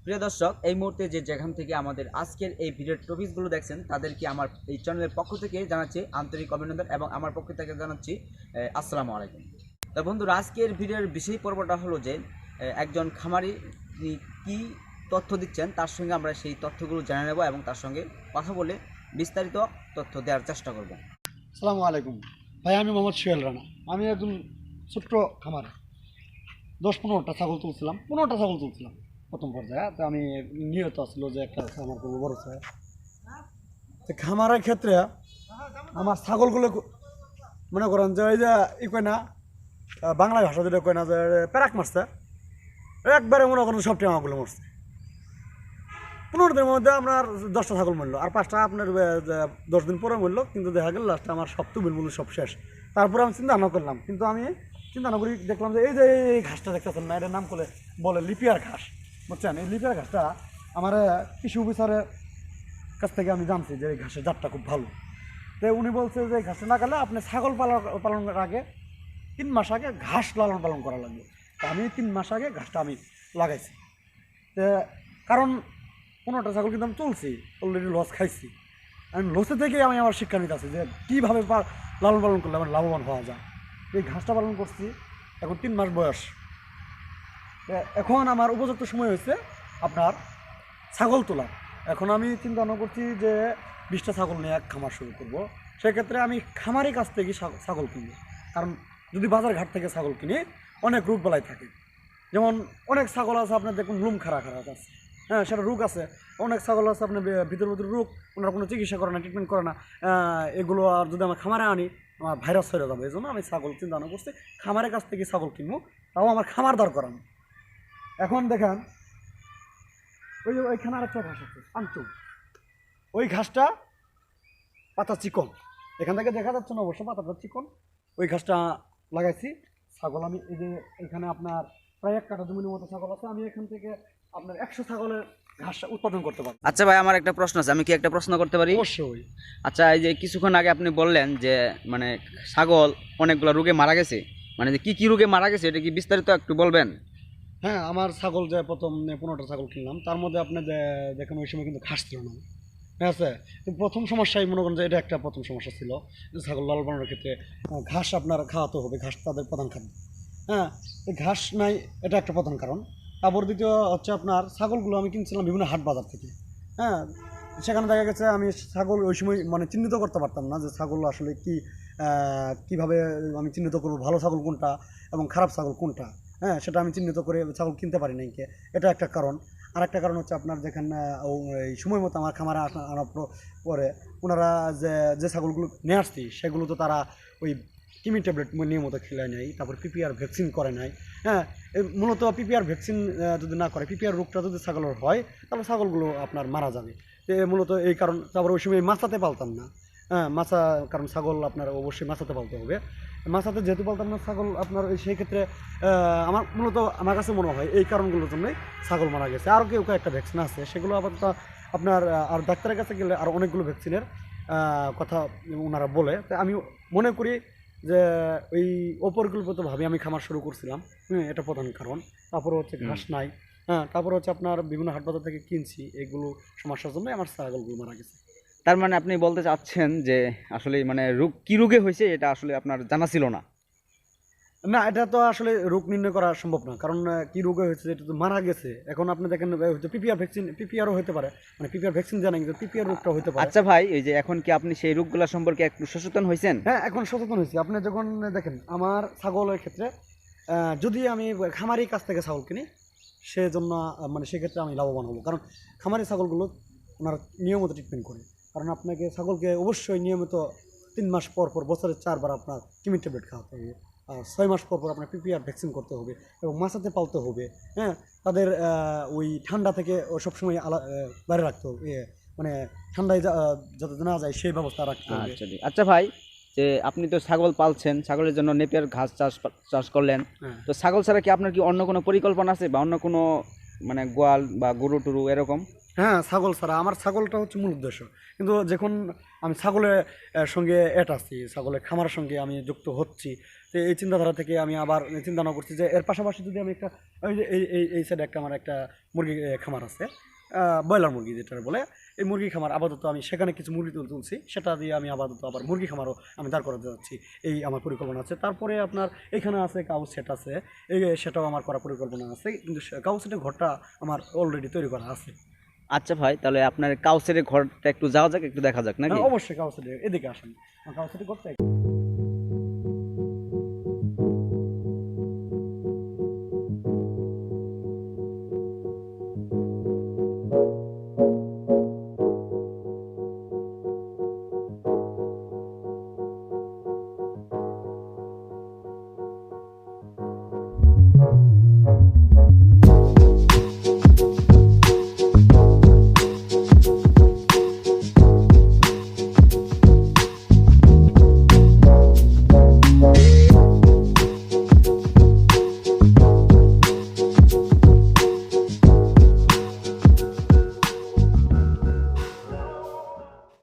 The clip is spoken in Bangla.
প্রিয় দর্শক, এই মুহূর্তে যেখান থেকে আমাদের আজকের এই ভিডিওর টপিকসগুলো দেখছেন তাদেরকে আমার এই চ্যানেলের পক্ষ থেকে জানাচ্ছি আন্তরিক অভিনন্দন এবং আমার পক্ষ থেকে জানাচ্ছি আসসালামু আলাইকুম। তো বন্ধুরা, আজকের ভিডিওর বিষয় পর্বটা হলো যে একজন খামারি কি তথ্য দিচ্ছেন তার সঙ্গে আমরা সেই তথ্যগুলো জেনে নেব এবং তার সঙ্গে কথা বলে বিস্তারিত তথ্য দেওয়ার চেষ্টা করব। আসসালামু আলাইকুম ভাই, আমি মোহাম্মদ সোহেল রানা। আমি একজন ছোট্ট খামারে 10-15টা ছাগল তুলছিলাম, প্রথম পর্যায়ে। তো আমি নিয়ত আসলো যে একটা খামার করবো বড় চাই। তো খামারের ক্ষেত্রে আমার ছাগলগুলো মনে করেন যে ওই যে কয় না, বাংলা ভাষা যেটা কয় না, যে প্যারাক মারছে একবারে, মনে করেন সব টেমাগুলো মরছে। 15 দিনের মধ্যে আপনার 10টা ছাগল মরলো, আর 5টা আপনার 10 দিন পরে মরলো। কিন্তু দেখা গেল লাস্টে আমার সব তুমিল মূল্য সব শেষ। তারপরে আমি চিন্তা ভাবনা করলাম, কিন্তু আমি চিন্তা ভাবনা করি দেখলাম যে এই যে এই ঘাসটা দেখতেছেন না, এটার নাম করে বলে লিপিয়ার ঘাস, বুঝছেন? এই লিপিয়ার ঘাসটা আমার কৃষি অফিসারের কাছ থেকে আমি জানছি যে এই ঘাসের জাতটা খুব ভালো। তো উনি বলছে যে এই ঘাসটা লাগালে আপনি ছাগল পালনের আগে 3 মাস আগে ঘাস লালন পালন করা লাগবে। তা আমি 3 মাস আগে ঘাসটা আমি লাগাইছি। তো কারণ 15টা ছাগল কিন্তু আমি চলছি, অলরেডি লস খাইছি। আমি লসে থেকে আমি আমার শিক্ষা নিতে আছি যে কীভাবে লালন পালন করলে আমার লাভবান হওয়া যায়। এই ঘাসটা পালন করছি, এখন 3 মাস বয়স। এখন আমার উপযুক্ত সময় হয়েছে আপনার ছাগল তোলা। এখন আমি চিন্তা ভাবনা করছি যে 20টা ছাগল নিয়ে এক খামার শুরু করবো। সেক্ষেত্রে আমি খামারের কাছ থেকে ছাগল কিনবো, কারণ যদি বাজার ঘাট থেকে ছাগল কিনি অনেক রোগ বালাই থাকে। যেমন অনেক ছাগল আছে আপনার দেখুন লুম খারাপ আছে, হ্যাঁ সেটা রোগ আছে। অনেক ছাগল আছে আপনার ভিতর রোগ, ওনারা কোনো চিকিৎসা করে না, ট্রিটমেন্ট করে না। এগুলো আর যদি আমার খামারে আনি আমার ভাইরাস হয়ে যাবে। এই জন্য আমি ছাগল চিন্তা ভাবনা করছি খামারের কাছ থেকে ছাগল কিনবো, তাও আমার খামার দরকার। আমি এখন দেখেন ওই যে ওইখানে আরেকটা ঘাস আছে আনচুম, ওই ঘাসটা পাতা চিকন, এখান থেকে দেখা যাচ্ছে না অবশ্য, পাতাটা চিকন। ওই ঘাসটা লাগাইছি। ছাগল আমি এই যে এখানে আপনার প্রায় 1 কাঠা জমির মতো ছাগল আছে। আমি এখান থেকে আপনার 100 ছাগলের ঘাস উৎপাদন করতে পারি। আচ্ছা ভাই, আমার একটা প্রশ্ন আছে, আমি কি একটা প্রশ্ন করতে পারি? অবশ্যই। আচ্ছা, এই যে কিছুক্ষণ আগে আপনি বললেন যে মানে ছাগল অনেকগুলো রোগে মারা গেছে, মানে যে কি রোগে মারা গেছে এটা কি বিস্তারিত একটু বলবেন? হ্যাঁ, আমার ছাগল যে প্রথম 15টা ছাগল কিনলাম, তার মধ্যে আপনি দেখেন ওই সময় কিন্তু ঘাস ছিল না, ঠিক আছে? প্রথম সমস্যাই মনে করেন যে এটা একটা প্রথম সমস্যা ছিল যে ছাগল লালন পালনের ক্ষেত্রে ঘাস আপনার খাওয়াতে হবে, ঘাস তাদের প্রধান খাদ্য। হ্যাঁ, এই ঘাস নাই, এটা একটা প্রধান কারণ। তারপর দ্বিতীয় হচ্ছে আপনার ছাগলগুলো আমি কিনছিলাম বিভিন্ন হাট বাজার থেকে। হ্যাঁ, সেখানে দেখা গেছে আমি ছাগল ওই সময় মানে চিহ্নিত করতে পারতাম না যে ছাগল আসলে কীভাবে আমি চিহ্নিত করবো ভালো ছাগল কোনটা এবং খারাপ ছাগল কোনটা। হ্যাঁ, সেটা আমি চিহ্নিত করে ছাগল কিনতে পারি নাই, এটা একটা কারণ। আর একটা কারণ হচ্ছে আপনার যেখানে এই সময় মতো আমার খামারে আনার পরে ওনারা যে ছাগলগুলো নিয়ে আসছি সেগুলো তো তারা ওই কিমি ট্যাবলেট নিয়মিত খেলে নেয়, তারপর পিপিআর ভ্যাকসিন করে নেয়। হ্যাঁ, মূলত পিপিআর ভ্যাকসিন যদি না করে, পিপিআর রোগটা যদি ছাগলের হয় তাহলে ছাগলগুলো আপনার মারা যাবে। মূলত এই কারণ। তারপর ওই সময় মাছাতে পালতাম না। হ্যাঁ, কারণ ছাগল আপনার অবশ্যই মাছাতে পালতে হবে। মাছাতে যেহেতু পালতাম না ছাগল আপনার, সেই ক্ষেত্রে আমার কাছে মনে হয় এই কারণগুলোর জন্যই ছাগল মারা গেছে। আরও কেউ একটা ভ্যাকসিন আছে, সেগুলো আবার আপনার আর ডাক্তারের কাছে গেলে আর অনেকগুলো ভ্যাকসিনের কথা ওনারা বলে। তো আমি মনে করি যে ওই অপরিকল্পিতভাবে আমি খামার শুরু করছিলাম, এটা প্রধান কারণ। তারপরে হচ্ছে ঘাস নাই। হ্যাঁ, তারপরে হচ্ছে আপনার বিভিন্ন হাট বাজার থেকে কিনছি, এগুলো সমস্যার জন্য আমার ছাগলগুলো মারা গেছে। তার মানে আপনি বলতে চাচ্ছেন যে আসলে মানে কি রোগে হয়েছে এটা আসলে আপনার জানা ছিল না? না, এটা তো আসলে রোগ নির্ণয় করা সম্ভব না, কারণ কি রোগে হয়েছে এটা তো মারা গেছে। এখন আপনি দেখেন হয়তো পিপিআর ভ্যাকসিন, পিপিআরও হতে পারে, মানে পিপিআর ভ্যাকসিন জানেন কিন্তু পিপিআর রোগটা হতে পারে। আচ্ছা ভাই, এই যে এখন কি আপনি সেই রোগগুলো সম্পর্কে একটু সচেতন হয়েছেন? হ্যাঁ, এখন সচেতন হয়েছি। আপনি যখন দেখেন আমার ছাগলের ক্ষেত্রে যদি আমি খামারি কাছ থেকে ছাগল কিনি সেজন্য মানে সেক্ষেত্রে আমি লাভবান হবো, কারণ খামারি ছাগলগুলো ওনারা নিয়মিত ট্রিটমেন্ট করে। কারণ আপনাকে ছাগলকে অবশ্যই নিয়মিত 3 মাস পর পর, বছরে 4 বার আপনার কিমি ট্যাবলেট খাওয়াতে হবে, 6 মাস পর পর আপনার পিপিআর ভ্যাকসিন করতে হবে এবং মাছাতে পালতে হবে। হ্যাঁ, তাদের ওই ঠান্ডা থেকে সবসময় বাইরে রাখতে হবে, মানে ঠান্ডায় যাতে না যায় সেই ব্যবস্থা রাখতে হবে। আচ্ছা ভাই, যে আপনি তো ছাগল পালছেন, ছাগলের জন্য নেপিয়ার ঘাস চাষ করলেন, তো ছাগল ছাড়া কি আপনার কি অন্য কোনো পরিকল্পনা আছে বা অন্য কোনো মানে গোয়াল বা গরু টুরু এরকম? হ্যাঁ, ছাগল ছাড়া আমার ছাগলটা হচ্ছে মূল উদ্দেশ্য। কিন্তু যখন আমি ছাগলের সঙ্গে আছি, ছাগলের খামারের সঙ্গে আমি যুক্ত হচ্ছি, তো এই চিন্তাধারা থেকে আমি আবার চিন্তা ভাবনা করছি যে এর পাশাপাশি যদি আমি একটা ওই যে এই সাইডে একটা আমার একটা মুরগি খামার আছে, ব্রয়লার মুরগি যেটা বলে, এই মুরগি খামার আপাতত আমি সেখানে কিছু মুরগি তুলছি, সেটা দিয়ে আমি আপাতত আবার মুরগি খামারও আমি দাঁড় করাতে যাচ্ছি, এই আমার পরিকল্পনা আছে। তারপরে আপনার এখানে আছে কাউ সেট আছে, সেটাও আমার করার পরিকল্পনা আছে, কিন্তু কাউ সেটের ঘরটা আমার অলরেডি তৈরি করা আছে। আচ্ছা ভাই, তাহলে আপনার কাউসের ঘরটা একটু যাওয়া যাক, একটু দেখা যাক নাকি? অবশ্যই কাউ সেটের এদিকে আসেন, কাউ সেটের ঘরটা